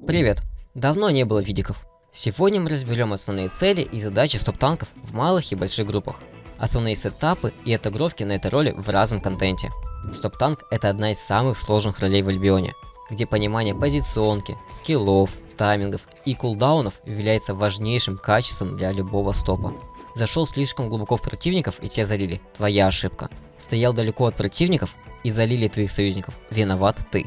Привет! Давно не было видиков. Сегодня мы разберем основные цели и задачи стоп-танков в малых и больших группах, основные сетапы и отыгровки на этой роли в разном контенте. Стоп-танк — это одна из самых сложных ролей в Альбионе, где понимание позиционки, скиллов, таймингов и кулдаунов является важнейшим качеством для любого стопа. Зашел слишком глубоко в противников и тебя залили — твоя ошибка. Стоял далеко от противников и залили твоих союзников — виноват ты.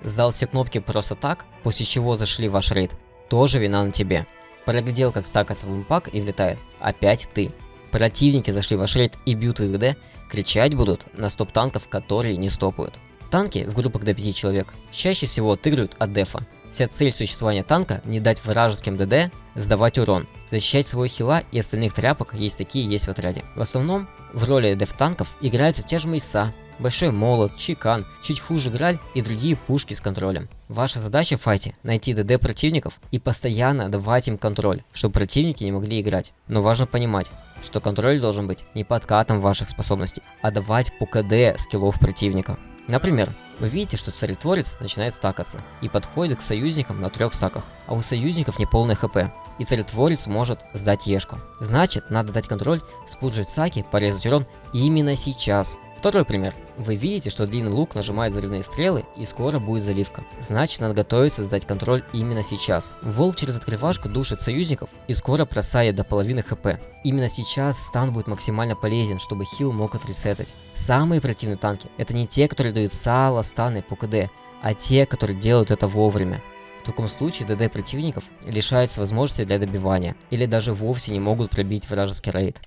Сдал все кнопки просто так, после чего зашли в ваш рейд — тоже вина на тебе. Проглядел, как стакается в импак и влетает — опять ты. Противники зашли в ваш рейд и бьют в ГД — кричать будут на стоп-танков, которые не стопают. Танки в группах до 5 человек чаще всего отыгрывают от дефа. Вся цель существования танка — не дать вражеским ДД сдавать урон, защищать своего хила и остальных тряпок, есть такие есть в отряде. В основном в роли деф-танков играются те же Мейса, Большой Молот, Чекан, чуть хуже Граль и другие пушки с контролем. Ваша задача в файте — найти ДД противников и постоянно давать им контроль, чтобы противники не могли играть. Но важно понимать, что контроль должен быть не подкатом ваших способностей, а давать по КД скиллов противника. Например, вы видите, что царетворец начинает стакаться и подходит к союзникам на 3 стаках, а у союзников неполный хп, и царетворец может сдать ешку. Значит, надо дать контроль, спуджить стаки, порезать урон именно сейчас. Второй пример. Вы видите, что длинный лук нажимает заливные стрелы и скоро будет заливка. Значит, надо готовиться сдать контроль именно сейчас. Волк через открывашку душит союзников и скоро просает до половины хп. Именно сейчас стан будет максимально полезен, чтобы хил мог отресетать. Самые противные танки — это не те, которые дают сало, станы по КД, а те, которые делают это вовремя. В таком случае ДД противников лишаются возможности для добивания, или даже вовсе не могут пробить вражеский рейд.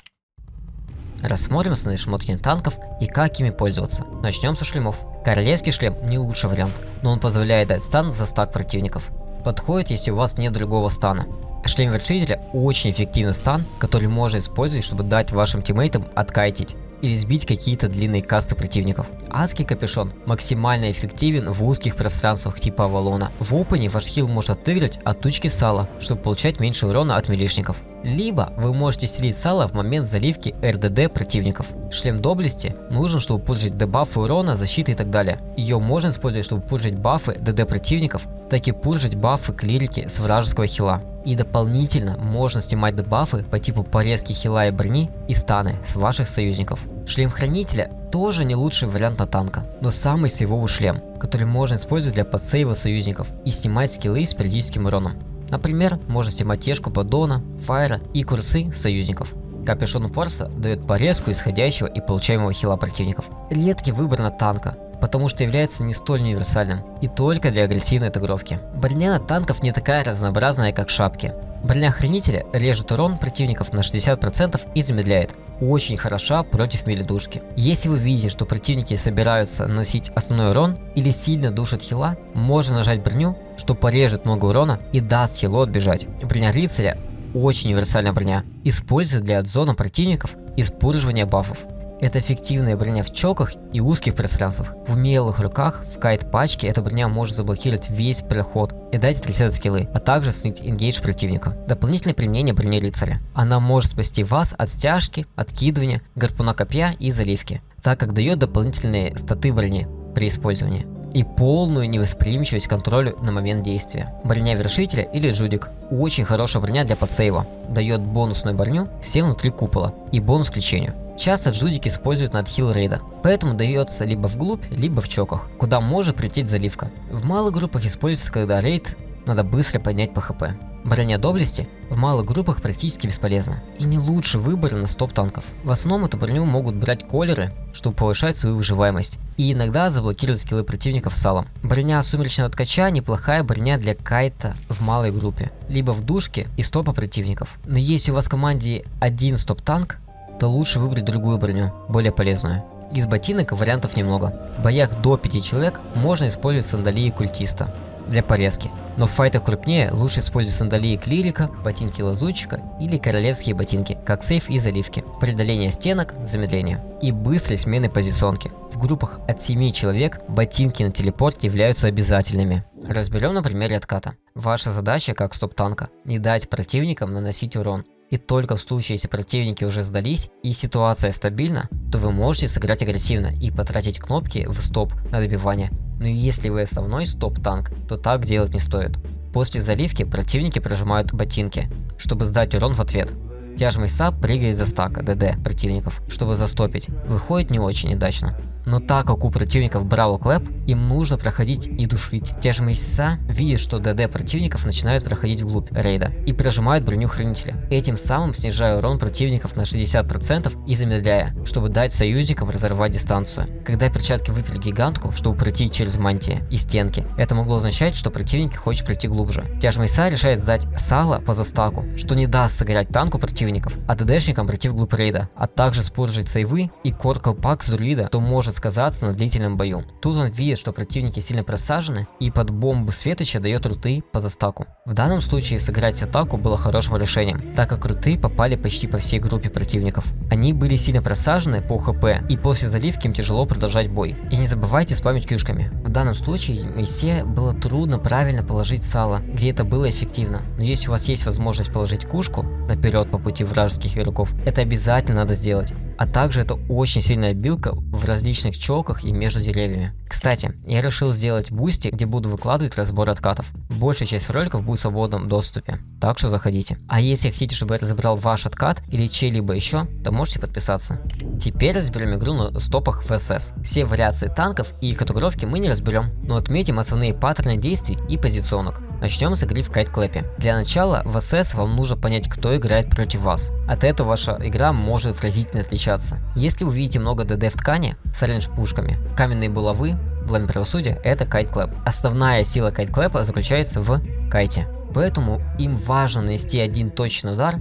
Рассмотрим основные шмотки танков и как ими пользоваться. Начнем со шлемов. Королевский шлем не лучший вариант, но он позволяет дать стан за стак противников. Подходит, если у вас нет другого стана. Шлем вершителя очень эффективный стан, который можно использовать, чтобы дать вашим тиммейтам откайтить или сбить какие-то длинные касты противников. Адский капюшон максимально эффективен в узких пространствах типа Авалона. В опене ваш хил может отыграть от тучки сала, чтобы получать меньше урона от милишников. Либо вы можете стелить сало в момент заливки РДД противников. Шлем доблести нужен, чтобы пуджить дебафы урона, защиты и так далее. Ее можно использовать, чтобы пуджить бафы ДД противников, так и пуджить бафы клирики с вражеского хила. И дополнительно можно снимать дебафы по типу порезки хила и брони и станы с ваших союзников. Шлем хранителя тоже не лучший вариант на танка, но самый сейвовый шлем, который можно использовать для подсейва союзников и снимать скиллы с периодическим уроном. Например, можно снимать тешку поддона, файра и курсы союзников. Капюшон Форса дает порезку исходящего и получаемого хила противников. Редкий выбор на танка, потому что является не столь универсальным и только для агрессивной отыгровки. Броня на танков не такая разнообразная, как шапки. Броня хранителя режет урон противников на 60% и замедляет. Очень хороша против милидушки. Если вы видите, что противники собираются наносить основной урон или сильно душат хила, можно нажать броню, что порежет много урона и даст хилу отбежать. Броня рыцаря очень универсальная броня. Используется для отзона противников и спудживания бафов. Это эффективная броня в чоках и узких пространствах. В умелых руках, в кайт-пачке эта броня может заблокировать весь проход и дать отрицать скиллы, а также снять энгейдж противника. Дополнительное применение брони рыцаря. Она может спасти вас от стяжки, откидывания, гарпуна копья и заливки, так как дает дополнительные статы брони при использовании и полную невосприимчивость к контролю на момент действия. Броня вершителя или жудик. Очень хорошая броня для подсейва. Дает бонусную броню всем внутри купола и бонус к лечению. Часто джудики используют на отхил рейда, поэтому дается либо вглубь, либо в чоках, куда может прийти заливка. В малых группах используется, когда рейд надо быстро поднять по хп. Броня доблести в малых группах практически бесполезна и не лучший выбор на стоп-танков. В основном эту броню могут брать колеры, чтобы повышать свою выживаемость, и иногда заблокировать скиллы противников салом. Броня сумеречного ткача неплохая броня для кайта в малой группе, либо в душке и стопа противников. Но если у вас в команде один стоп-танк, то лучше выбрать другую броню, более полезную. Из ботинок вариантов немного. В боях до 5 человек можно использовать сандалии культиста для порезки, но в файтах крупнее лучше использовать сандалии клирика, ботинки лазутчика или королевские ботинки, как сейф и заливки, преодоление стенок, замедление и быстрой смены позиционки. В группах от 7 человек ботинки на телепорт являются обязательными. Разберем на примере отката. Ваша задача как стоп-танка — не дать противникам наносить урон. И только в случае, если противники уже сдались и ситуация стабильна, то вы можете сыграть агрессивно и потратить кнопки в стоп на добивание. Но если вы основной стоп-танк, то так делать не стоит. После заливки противники прожимают ботинки, чтобы сдать урон в ответ. Тяжмый сап прыгает за стака ДД противников, чтобы застопить. Выходит не очень удачно. Но так как у противников Браво Клэп, им нужно проходить и душить. Тяжмый са видит, что ДД противников начинают проходить вглубь рейда и прожимают броню хранителя, этим самым снижая урон противников на 60% и замедляя, чтобы дать союзникам разорвать дистанцию. Когда перчатки выпили гигантку, чтобы пройти через мантии и стенки, это могло означать, что противники хочет пройти глубже. Тяжмый са решает сдать сало по застаку, что не даст сыграть танку противников, а ДДшникам пройти вглубь рейда, а также спуржить сейвы и кор-колпак с друида, то может сказаться на длительном бою. Тут он видит, что противники сильно просажены, и под бомбу Светоча дает руты по застаку. В данном случае сыграть атаку было хорошим решением, так как руты попали почти по всей группе противников. Они были сильно просажены по хп, и после заливки им тяжело продолжать бой. И не забывайте спамить кюшками. В данном случае Мессе было трудно правильно положить сало, где это было эффективно. Но если у вас есть возможность положить кушку наперед по пути вражеских игроков, это обязательно надо сделать. А также это очень сильная билка в различных челках и между деревьями. Кстати, я решил сделать бусти, где буду выкладывать разбор откатов. Большая часть роликов будет в свободном доступе, так что заходите. А если хотите, чтобы я разобрал ваш откат или чей-либо еще, то можете подписаться. Теперь разберем игру на стопах ВСС. Все вариации танков и категорировки мы не разберем, но отметим основные паттерны действий и позиционок. Начнем с игры в кайт-клэпе. Для начала в ВСС вам нужно понять, кто играет против вас. От этого ваша игра может разительно отличаться. Если вы видите много ДД в ткани с оранж-пушками, каменные булавы, пламя правосудия — это кайт-клэп. Основная сила кайт-клэпа заключается в кайте. Поэтому им важно нанести один точный удар,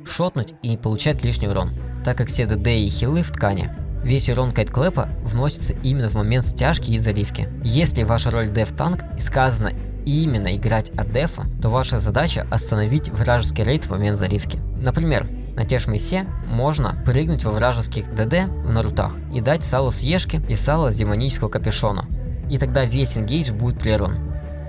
шотнуть и не получать лишний урон, так как все ДД и хилы в ткани. Весь урон кайт-клэпа вносится именно в момент стяжки и заливки. Если ваша роль деф-танк и сказано именно играть от дефа, то ваша задача остановить вражеский рейд в момент заливки. Например, на Тяжмой се можно прыгнуть во вражеских ДД на рутах и дать салу с ешки и сало с демонического капюшона. И тогда весь энгейдж будет прерван.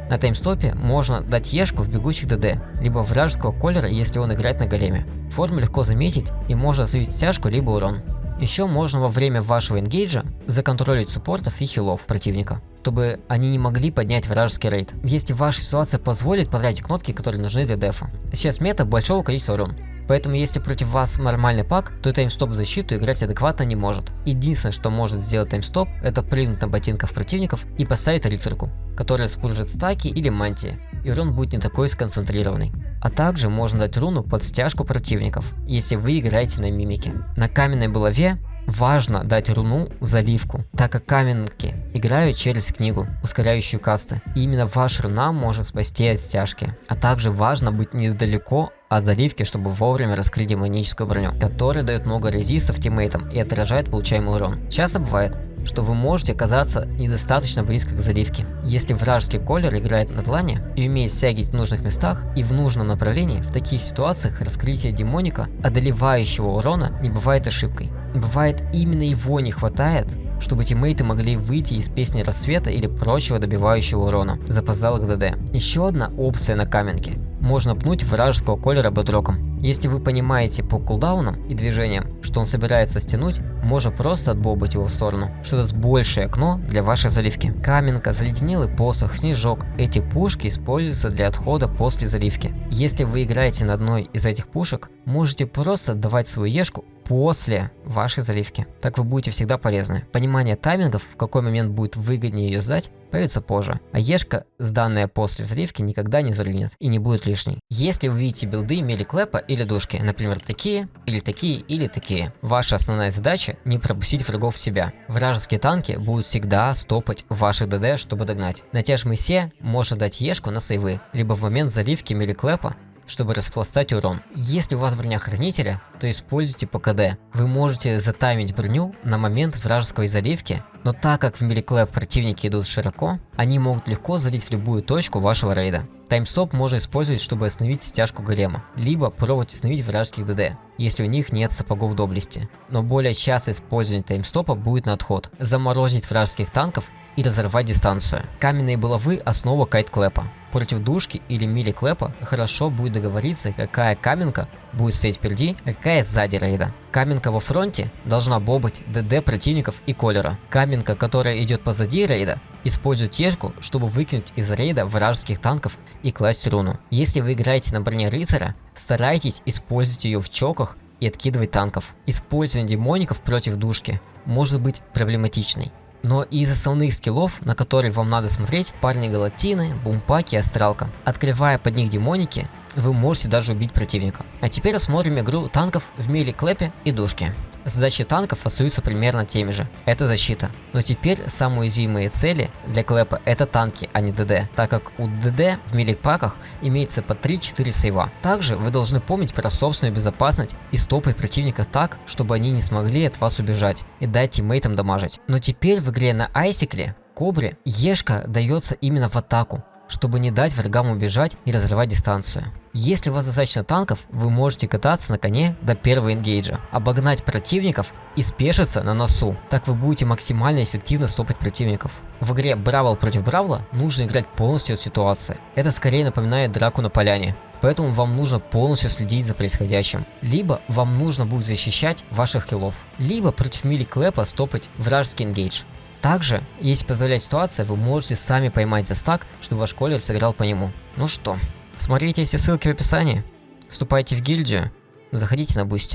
На таймстопе можно дать ешку в бегущих ДД, либо вражеского колера, если он играет на големе. Форму легко заметить и можно завить стяжку либо урон. Еще можно во время вашего энгейджа законтролить суппортов и хилов противника, чтобы они не могли поднять вражеский рейд, если ваша ситуация позволит потратить кнопки, которые нужны для дефа. Сейчас мета большого количества урон, поэтому если против вас нормальный пак, то таймстоп защиту играть адекватно не может. Единственное, что может сделать таймстоп, это прыгнуть на ботинков противников и поставить рыцарку, которая спуржит стаки или мантии, и урон будет не такой сконцентрированный. А также можно дать руну под стяжку противников, если вы играете на мимике. На каменной булаве важно дать руну в заливку, так как каменки играют через книгу, ускоряющую касты. И именно ваша руна может спасти от стяжки. А также важно быть недалеко от заливки, чтобы вовремя раскрыть демоническую броню, которая дает много резистов тиммейтам и отражает получаемый урон. Часто бывает, что вы можете оказаться недостаточно близко к заливке. Если вражеский колер играет на длане и умеет стягивать в нужных местах и в нужном направлении, в таких ситуациях раскрытие демоника, одолевающего урона, не бывает ошибкой. Бывает, именно его не хватает, чтобы тиммейты могли выйти из песни рассвета или прочего добивающего урона запоздалых ДД. Еще одна опция на каменке. Можно пнуть вражеского колера бедроком. Если вы понимаете по кулдаунам и движениям, что он собирается стянуть, можно просто отбобать его в сторону, что даст большее окно для вашей заливки. Каменка, заледенелый посох, снежок — эти пушки используются для отхода после заливки. Если вы играете на одной из этих пушек, можете просто давать свою ешку после вашей заливки. Так вы будете всегда полезны. Понимание таймингов, в какой момент будет выгоднее ее сдать, появится позже. А ешка, сданная после заливки, никогда не залинет и не будет лишней. Если вы видите билды мили-клэпа или душки, например, такие, или такие, или такие, ваша основная задача — не пропустить врагов в себя. Вражеские танки будут всегда стопать ваши ДД, чтобы догнать. На Тяжмой се можно дать ешку на сейвы, либо в момент заливки мили-клэпа, чтобы распластать урон. Если у вас броня хранителя, то используйте ПКД. Вы можете затаймить броню на момент вражеской заливки, но так как в мили-клэп противники идут широко, они могут легко залить в любую точку вашего рейда. Таймстоп можно использовать, чтобы остановить стяжку голема, либо пробовать остановить вражеских ДД, если у них нет сапогов доблести. Но более часто использование таймстопа будет на отход, заморозить вражеских танков и разорвать дистанцию. Каменные булавы — основа кайт-клэпа. Против душки или мили-клэпа хорошо будет договориться, какая каменка будет стоять впереди, а какая сзади рейда. Каменка во фронте должна бобать ДД противников и колера. Каменка, которая идет позади рейда, использует Ешку, чтобы выкинуть из рейда вражеских танков и класть руну. Если вы играете на броне рыцаря, старайтесь использовать ее в чоках и откидывать танков. Использование демоников против душки может быть проблематичной. Но из основных скиллов, на которые вам надо смотреть, парни Галатины, Бумпаки и Астралка. Открывая под них демоники, вы можете даже убить противника. А теперь рассмотрим игру танков в миле клэпе и душке. Задачи танков остаются примерно теми же. Это защита. Но теперь самые уязвимые цели для клэпа это танки, а не ДД, так как у ДД в милик-паках имеется по 3-4 сейва. Также вы должны помнить про собственную безопасность и стопать противника так, чтобы они не смогли от вас убежать и дать тиммейтам дамажить. Но теперь в игре на Айсикле, Кобре, Ешка дается именно в атаку, чтобы не дать врагам убежать и разрывать дистанцию. Если у вас достаточно танков, вы можете кататься на коне до первого энгейджа, обогнать противников и спешиться на носу. Так вы будете максимально эффективно стопать противников. В игре Бравл против Бравла нужно играть полностью от ситуации. Это скорее напоминает драку на поляне. Поэтому вам нужно полностью следить за происходящим. Либо вам нужно будет защищать ваших хилов, либо против мили клэпа стопать вражеский энгейдж. Также, если позволяет ситуация, вы можете сами поймать за стак, чтобы ваш колер сыграл по нему. Ну что, смотрите все ссылки в описании, вступайте в гильдию, заходите на Бусти.